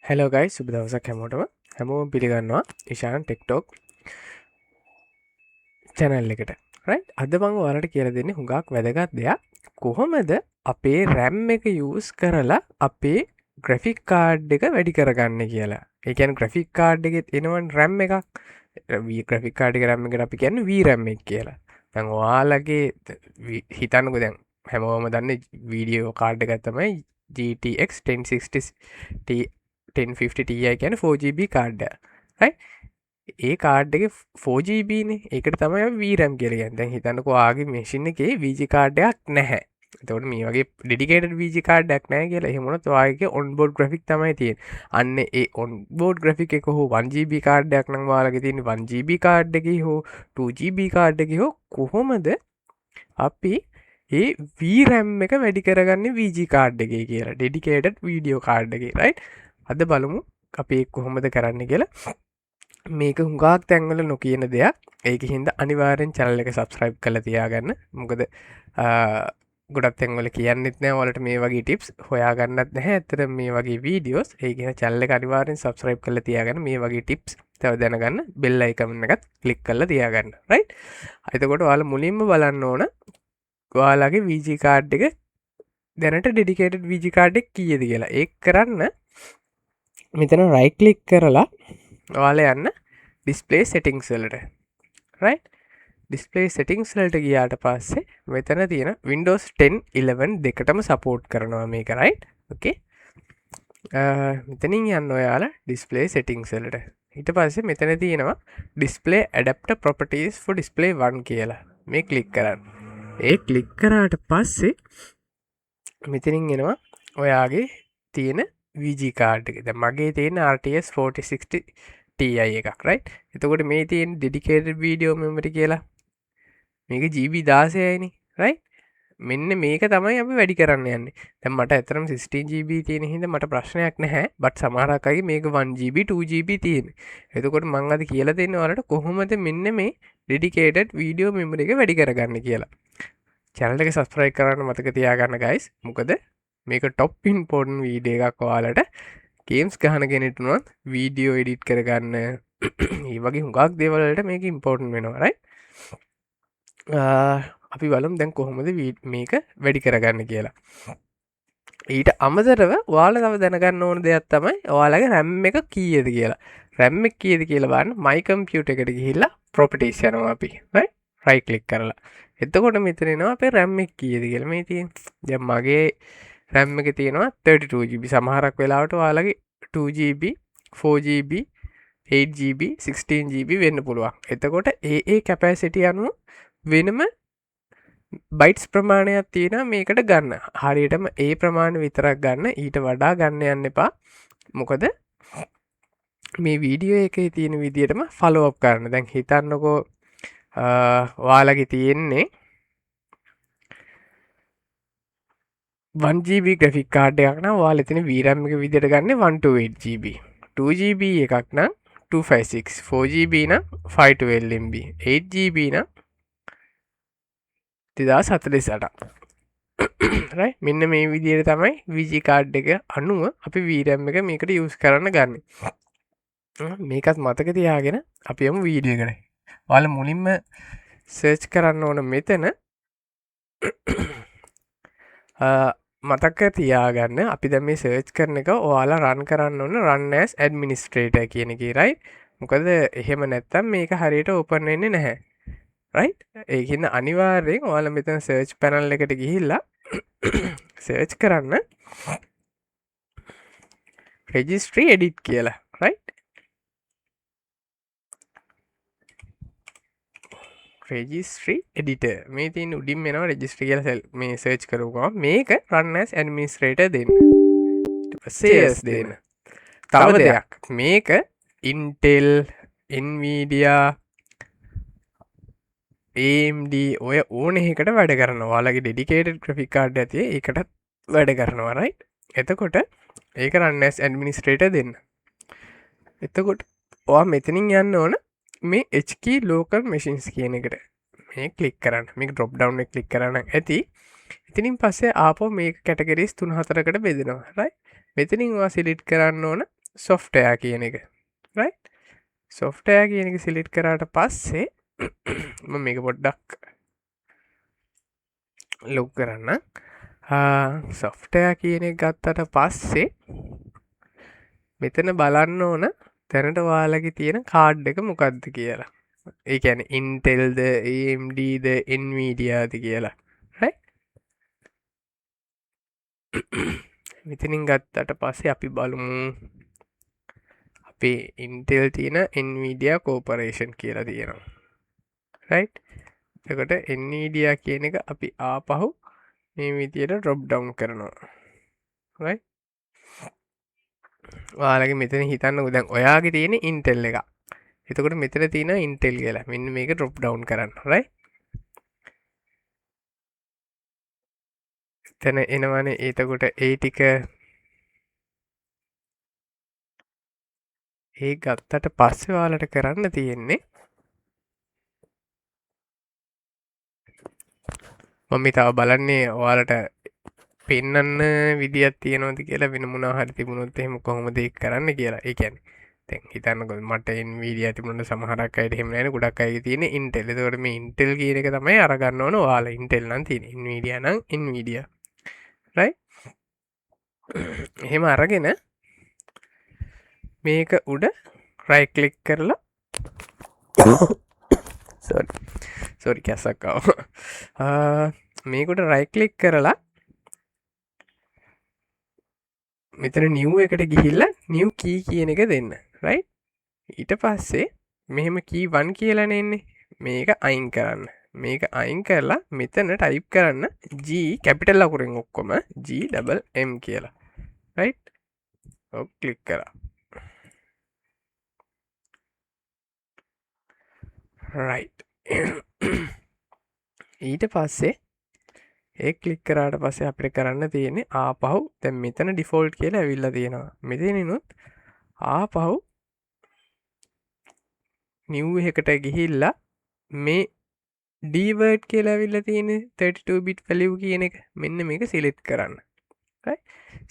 Hello ගයි සුබ දවසක් හැමෝටම හැමෝම පිළිගන්නවා ඉශාන් ටෙක්ටෝක් චැනල් එකට රයි අද මං වලට කියල දෙන්නේ හුඟක් වැදගත් දෙයක් කොහොමද අපේ රැම් එක යස් කරලා අපේ ග්‍රෆික් කාඩ් එක වැඩි කරගන්න කියලා ඒකන් ග්‍රෆික් කාඩ් එකෙත් එනවන් රැම් එකක් ග්‍රෆික් කාඩි කරම්ම එකට අපි කියන්න වීරැම් එක කියලා තැන් වාලගේ හිතන්නක දැන් හැමෝම දන්න වීඩියෝ කාඩ් එකත්තමයි GTX 1060 1050 Ti කියන 4GB කාඩ්ඩ ඒ කාඩ් එක 4GBන එකට තමයි වීරම් කියලගන්න දැන් හිතන්නක ආගේ මේසින් එකේ වීජි කාඩ්ඩයක් නැහැ තවට මේ වගේ ඩිකට වීජි කාඩ්ඩක් නෑ කියලා එහෙමුණත් වාගේ ඔන්බෝඩ් ග්‍රෆික් තමයි තියෙන් අන්න ඒ ඔන්බෝඩ් ග්‍රෆික් එක හෝ 1GB කාඩ්ඩයක් නම් වාලගේ තියන 1GB කාඩ් එක හෝ 2GB කාඩ් එක හෝ කොහොමද අපි ඒ වීරැම් එක වැඩි කරගන්න වීජි කාඩ් එක කියලා ඩෙඩිකේටඩ් වීඩියෝ කාඩ් එක රයි් අද බලමු අපේ කොහොමද කරන්න කියලා මේක හුඟක් තැන්වල නොකියන දෙයක් ඒක හින්ද අනිවාරෙන් චැනල එක සබස්ක්‍රයිබ් කළ තියාගන්න මොකද ගොඩත් තැන්වල කියන්නෙත් නෑ වලට මේ වගේ ටිප්ස් හොයාගන්නත් නැහැ ඇතර මේ වගේ වීඩියෝස් ඒගෙන චැල්ල අනිවාරෙන් සබස්ක්‍රයිබ් කළ තියාගන්න මේ වගේ ටිප්ස් තව දැනගන්න බෙල්ල එකමන්න එකත් කලික් කල්ල තියාගන්න රයි් අතකොට වාල මුලින්ම බලන්න ඕන වාලාගේ වීජි කාඩ් එක දැනට ඩෙඩිකේටඩ් වීජි කාඩ්ඩක් කියද කියලා ඒ කරන්න මෙතන රයිකලික් කරලා ඔයාල යන්න ඩිස්පලේ සෙටිංස් වලට රයි ඩිස්පලේ සෙටිංස් වලට ගියාට පස්සේ මෙතන තියෙන Windows 10 11 දෙකටම සපෝට් කරනවා මේ කරයි ඕකේ මෙතනින් යන්න ඔයාලා ඩිස්පලේ සෙටිංස් වලට ඊට පස්සේ මෙතන තියෙනවා ඩිස්පලේ ඇඩප්ට ප්‍රොපර්ටස් ෆෝ ඩිස්පලේ 1 කියලා මේ කලික් කරන්න ඒ කලික් කරාට පස්සේ මෙතනින් එනවා ඔයාගේ තියෙන වීජි කාඩ් එක මගේ තියෙන RTS 4060 Ti එකක් රයි එතකොට මේ තියෙන් ඩිඩිකේට වීඩියෝ මෙමටි කියලා මේක ජීබි දාසයයිනි රයි මෙන්න මේක තමයි අපි වැඩි කරන්න යන්න තැම් මට ඇතරම් 16GB තියෙන හිද මට ප්‍රශ්නයක් නැහැ බට සමහරකයි මේක 1GB 2GB තියෙන එතකොට මං අද කියලා දෙන්න වලට කොහොමද මෙන්න මේ ඩිඩිකේටඩ් වීඩියෝ මෙමට එක වැඩි කරගන්න කියලා චැනල එක සස්ප්‍රයි කරන්න මතක තියාගන්න ගයිස් මොකද මේක ටොප් ඉන්පෝර්ටන් වීඩිය එකක් වාලට ගේම්ස් ගහන කෙනෙටුනොත් වීඩියෝ එඩිට් කරගන්න ඒ වගේ හුඟක් දේවලට මේක ඉම්පෝර්ටන් වෙනවරයි අපි බලම් දැන් කොහොමද මේක වැඩි කරගන්න කියලා ඊට අමතරව වාල තව දැනගන්න ඕන දෙයක් තමයි ඔයාලගේ රැම් එක කීයද කියලා රැම්ම කියද කියලා බන්න මයි කම්පියුට එකට ගිහිල්ලා ප්‍රොපටේස් යනවා අපි රයි කලික් කරලා එතකොට මෙතනෙනවා අපේ රැම්මෙක් කියද කියල මේ තියෙන් ද මගේ රැම් එක තියෙනවා 32GB සමහරක් වෙලාවට වාලගේ 2GB 4GB 8GB 16GB වෙන්න පුළුවන් එතකොට ඒ කැපෑසිටි අනුව වෙනම බයිට්ස් ප්‍රමාණයක් තියෙන මේකට ගන්න හරියටම ඒ ප්‍රමාණ විතරක් ගන්න ඊට වඩා ගන්න යන්න එපා මොකද මේ වීඩියෝ එක තියෙන විදිටම ෆලෝප් කරන්න දැන් හිතන්නකෝ වාලගේ තියෙන්නේ 1GB ග්‍රෆික් කාඩ් එකක් නම් ඔයාලා එතන VRAM එක විදිහට ගන්න 128GB 2GB එකක් නම් 256 4GB නම් 512MB 8GB නම් 2048 රයිට් මෙන්න මේ විදිහට තමයි VG කාඩ් එක අනුව අපි VRAM එක මේකට යූස් කරන්න ගන්න මේකත් මතක තියාගෙන අපි යමු වීඩියෝ එකට ඔයාලා මුලින්ම සර්ච් කරන්න ඕන මෙතන මතක්ක තියාගන්න අපි දැම මේ සර්ච් කරන එක ඔයාලා රන් කරන්න ඕන්න රන්නස් ඇඩමිනිස්ට්‍රේට කියන එක රයි මොකද එහෙම නැත්තම් මේක හරියට ඕපන් වෙන්නේ නැහැ රයි් ඒකන්න අනිවාර්යෙන් ඔයාල මෙතන සර්ච් පැනල් එකට ගිහිල්ලා සර්ච් කරන්න රෙජිස්ට්‍රී එඩිට් කියලා රයි් රෙජිස්ට්‍රී එඩිට මේ තින් උඩින් මෙනවා රෙජිස්ට්‍රී කියල සෙල් මේ සර්ච් කරුවා මේක රන්නස් ඇඩමිනිස්ට්‍රේට දෙන්න සේස් දෙන්න තව දෙයක් මේක ඉන්ටෙල් ඉන්වීඩියා AMD ඔය ඕන එකට වැඩ කරන වාලගේ ඩෙඩිකේටඩ් ග්‍රෆික් කාඩ් ඇතිය එකටත් වැඩ කරනවා රයි් එතකොට ඒක රන්නස් ඇඩමිනිස්ට්‍රේට දෙන්න එතකොට ඔයා මෙතනින් යන්න ඕන මේ HK ලෝකල් මැසින්ස් කියන එකට මේ කලික් කරන්න මේ ඩොප් ඩව් කලික් කරන්න ඇති ඉතිනින් පස්සේ ආපෝ මේ කැටගරිස් 3-4කට බෙදෙනවා රයි මෙතනින් වා සිලිට් කරන්න ඕන software කියන එක. right? software කියන එක select කරාට පස්සේ මම මේක පොඩ්ඩක් ලොක් කරන්න. software කියන එක ගත්තට පස්සේ මෙතන බලන්න ඕන තැනට ඔයාලගේ තියෙන කාඩ් එක මොකක්ද කියලා. ඒ කියන්නේ Intelද AMDද Nvidiaද කියලා. right? මෙතනින් ගත්තට පස්සේ අපි බලමු අපේ Intel තියෙන Nvidia Corporation කියලා තියෙනවා. right? එතකොට Nvidia කියන එක අපි ආපහු මේ විදියට drop down කරනවා. right? ඔයාලගේ මෙතන හිතන්නකෝ දැන් ඔයාගේ තියෙන Intel එක. එතකොට මෙතන තියෙන Intel කියලා. මෙන්න මේක drop down කරන්න. right? එතන එනවනේ එතකොට ඒ ටික ඒ ගත්තට පස්සේ ඔයාලට කරන්න තියෙන්නේ මම තව බලන්නේ ඔයාලට පෙන්වන්න විදියක් තියෙනවද කියලා වෙන මොනවා හරි තිබුණොත් එහෙම කොහොමද ඒක කරන්න කියලා. ඒ කියන්නේ දැන් හිතන්නකෝ මට Nvidia තිබුණොත් සමහරක් අයට එහෙම නැහැ නේ. ගොඩක් අයගේ තියෙන Intel. ඒතකොට මේ Intel කියන එක තමයි අරගන්න ඕන ඔයාලා. Intel නම් තියෙන. Nvidia නම් Nvidia. right? එහෙම අරගෙන මේක උඩ right click කරලා sorry කැසක් ආවා. මේකට right click කරලා මෙතන new එකට ගිහිල්ලා new key කියන එක දෙන්න. right? ඊට පස්සේ මෙහෙම key 1 කියලානේ එන්නේ. මේක අයින් කරන්න. මේක අයින් කරලා මෙතන type කරන්න G capital අකුරෙන් ඔක්කොම G double M කියලා. right? ඔක් click කරා. right. ඊට පස්සේ ඒ ක්ලික් කරාට පස්සේ අපිට කරන්න තියෙන්නේ ආපහු දැන් මෙතන ඩිෆෝල්ට් කියලා ඇවිල්ලා තියෙනවා. මෙතනිනුත් ආපහු new එකකට ගිහිල්ලා මේ dword කියලා ඇවිල්ලා තියෙන 32 bit value කියන එක මෙන්න මේක select කරන්න. right?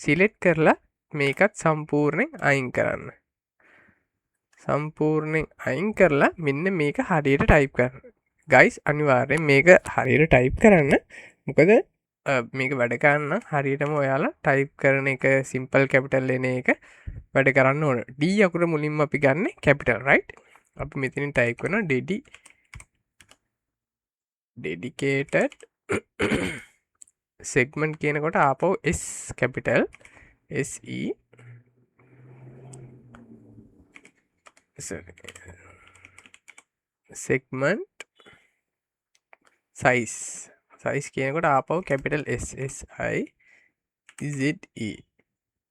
select කරලා මේකත් සම්පූර්ණයෙන් අයින් කරන්න. සම්පූර්ණයෙන් අයින් කරලා මෙන්න මේක හරියට type කරන්න. guys අනිවාර්යෙන් මේක හරියට type කරන්න. මොකද මේක වැඩ කරන්න හරියටම ඔයාලා ටයිප් කරන එක සිම්පල් කැපිටල් එන එක වැඩ කරන්න ඕන. D අකුර මුලින්ම අපි ගන්න කැපිටල් right? අපි මෙතනින් ටයිප් කරනවා dedicated segment කියනකොට ආපහු S capital SE segment size කියනකොට ආපහු capital SSIZE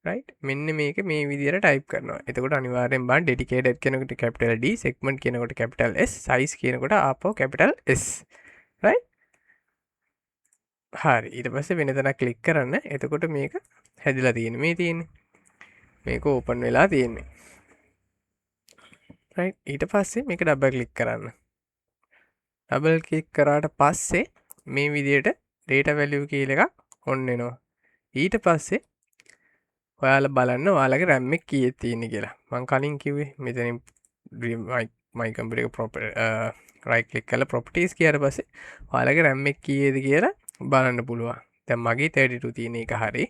right? මෙන්න මේක මේ විදිහට type කරනවා. එතකොට අනිවාර්යෙන් බලන්න dedicated කියනකොට capital D, segment කියනකොට capital S, size කියනකොට ආපහු capital S. right? හරි. ඊට පස්සේ වෙන තැනක් click කරන්න. එතකොට මේක හැදිලා තියෙන්නේ. මේ තියෙන්නේ. මේක open වෙලා තියෙන්නේ. right? ඊට පස්සේ මේක double click කරන්න. double click කරාට පස්සේ මේ විදිහට data value කියලා එකක් on වෙනවා. ඊට පස්සේ ඔයාලා බලන්න ඔයාලගේ RAM එක කීයක් තියෙන්නේ කියලා. මම කලින් කිව්වේ මෙතනින් my computer right click කරලා properties කියාට පස්සේ ඔයාලගේ RAM එක කීයද කියලා බලන්න පුළුවන්. දැන් මගේ 32 තියෙන එක හරි.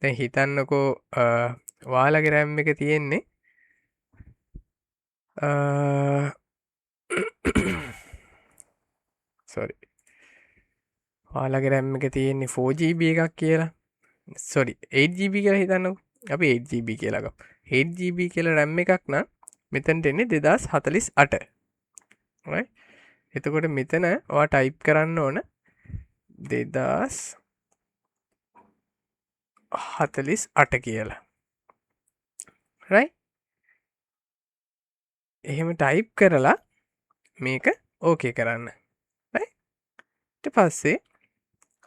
දැන් හිතන්නකෝ ඔයාලගේ RAM එක තියෙන්නේ sorry ඔයාලගේ RAM එක තියෙන්නේ 4GB එකක් කියලා. sorry 8GB කියලා හිතන්නකෝ. අපි 8GB කියලා ගමු. 8GB කියලා RAM එකක් නම් මෙතනට එන්නේ 2048. right? එතකොට මෙතන ඔයා type කරන්න ඕන 2048 කියලා. right? එහෙම type කරලා මේක okay කරන්න. right? ඊට පස්සේ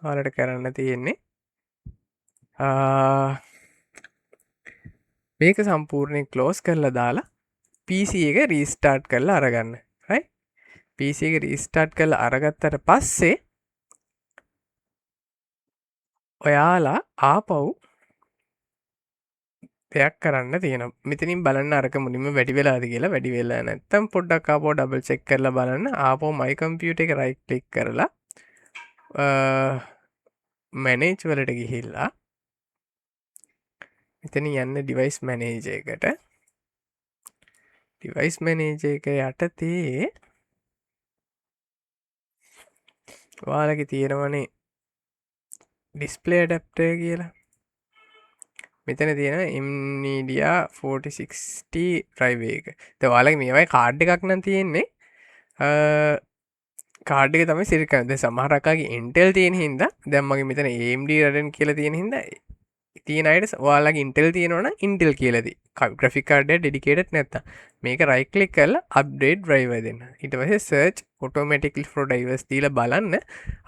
ඔයාලට කරන්න තියෙන්නේ මේක සම්පූර්ණයෙන් close කරලා දාලා PC එක restart කරලා අරගන්න. right? PC එක restart කරලා අරගත්තට පස්සේ ඔයාලා ආපහු දෙයක් කරන්න තියෙන මෙතනින් බලන්න අරක මුලින්ම වැඩි වෙලාද කියලා වැඩි වෙලා නැත්තම් පොඩ්ඩක් ආපහු ඩබල් චෙක් කරලා බලන්න ආපහු මයි කම්පියුටර් එක රයිට් ක්ලික් කරලා මැනේජ් වලට ගිහිල්ලා මෙතන යන්න ඩිවයිස් මැනේජර් එකට ඩිවයිස් මැනේජර් එක යටතේ ඔයාලගේ තියෙනවනේ ඩිස්ප්ලේ ඇඩැප්ටර් කියලා මෙතන තියෙන එම්නීඩියා 4060 ඩ්‍රයිව් එක. ඒත් ඔයාලගේ මේවයි කාඩ් එකක් නම් තියෙන්නේ. කාඩ් එක තමයි සිරි කරන්නේ. දැන් සමහර අකගේ Intel තියෙන හින්දා දැන් මගේ මෙතන AMD Radeon කියලා තියෙන හින්දා තියෙන අයට ඔයාලගේ Intel තියෙනවනම් Intel කියලා දී. graphic card එක dedicated නැත්තම් මේක right click කරලා update driver දෙන්න. ඊට පස්සේ search automatically for drivers දීලා බලන්න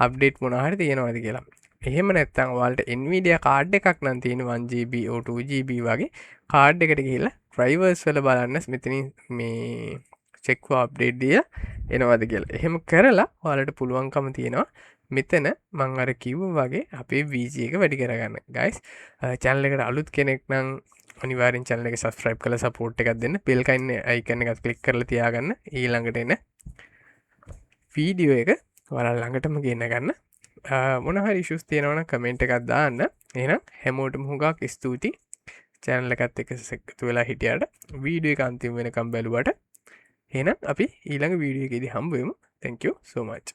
update මොනවා හරි තියෙනවද කියලා. එහෙම නැත්තම් ඔයාලට Nvidia කාඩ් එකක් නම් තියෙන 1GB or 2GB වගේ කාඩ් එකට ගිහිල්ලා drivers වල බලන්න මෙතනින් මේ check for update දීලා එනවද කියලා. එහෙම කරලා ඔයාලට පුළුවන්කම තියෙනවා මෙතන මම අර කිව්වා වගේ අපේ VG එක වැඩි කරගන්න. guys channel එකට අලුත් කෙනෙක් නම් අනිවාර්යෙන් channel එක subscribe කරලා support එකක් දෙන්න. bell icon එකත් click කරලා තියාගන්න. ඊළඟට එන වීඩියෝ එක ඔයාලා ළඟටම ගෙන්න ගන්න. මොනහරි ඉෂුස් තියෙනවනම් කමෙන්ට් එකක් දාන්න. එහෙනම් හැමෝටම හුඟක් ස්තුතියි channel එකත් එක්ක එකතු වෙලා හිටියට වීඩියෝ එක අන්තිම වෙනකම් බැලුවට. එහෙනම් අපි ඊළඟ වීඩියෝ එකේදී හම්බ වෙමු. thank you so much.